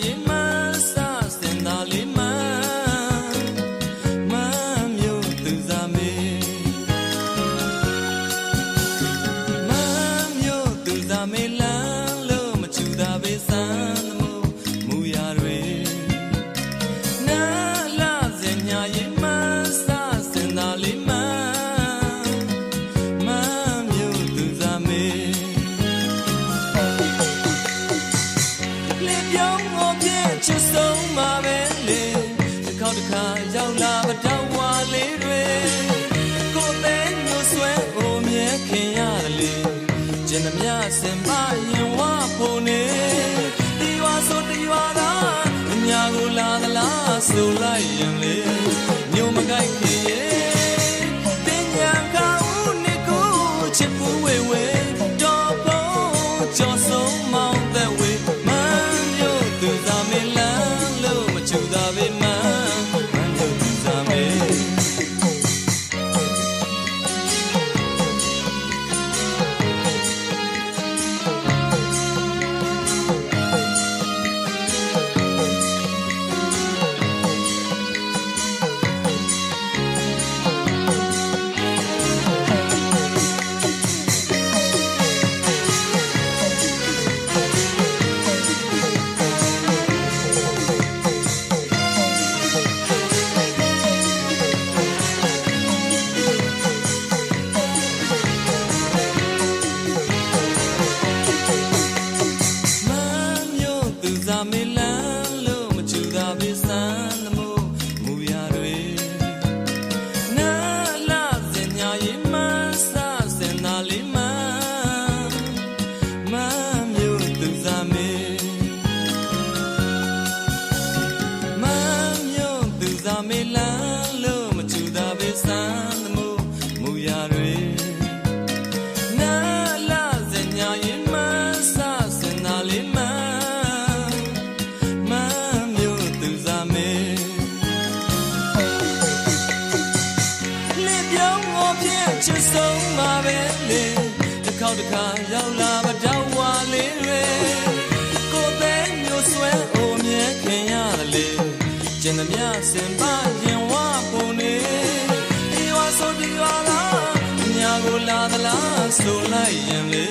ye man sa sin da le man myo tu za me man myo tu za me lan lo ma chu da be san mo mu ya rwe na la sin nya ye man sa sin da le man myo tu za me le byong ngo pye chu song ma be leတစ်ခေါက်တစ်ခါရောက်လာမတော့ဝါလေးတွေကိုယ်ပဲညှို့ဆွဲအိုမြဲခင်ရတယ်လေကျင်သမျှစင်မရင်ဝဖို့နေဒီဝါဆိုဒီဝါသာအညာကိုလာသလားဆိုလိုက်ရင်လေမျိုးမကိုက်ခင်ရဲ့တင်ညာကောင်းနေကိုချစ်ဘူးဝေဝေတော့ဖို့ကြော်ဆုံးမောင်းတဲ့ဝေမန်းမျိုးသူသာမလန်းလို့မချူတာပဲမန်းမျိုးသူသာမေမေလန်းလို့မချူတာပဲစမ်းသမို့မူရတွေနာလာစင်ညာရင်မဆာစင်နာလေးမမျိုးသူစားမေမမျိုးသူစားမေလန်းလို့မချူတာပဲစမ်းသမို့မူရတွေနာလာစင်ညာရင်မဆာစင်နာလေးချစ်ဆုံးမှာပဲလေတစ်ခေါက်တစ်ခါရောက်လာမတော့ဝါလေးတွေကိုယ်ပဲမျိုးဆွဲအိုမြဲခင်ရတယ်လေကျင်သမျှစင်ပါရင်ဝဖို့နေဒီဝါဆိုဒီဝါလားညာကိုလာသလားဆိုလိုက်ရင်လေ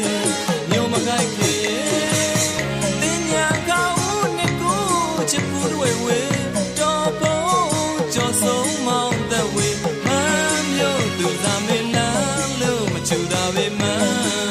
မျိုးမကိုက်ခင်တင်ညာကောင်းနေကိုချစ်ဘူးဝေဝေတော့ဖို့ကြော်ဆုံးမောင်းတဲ့ဝေမမျိုးသူသာမေချူတာပဲမန်း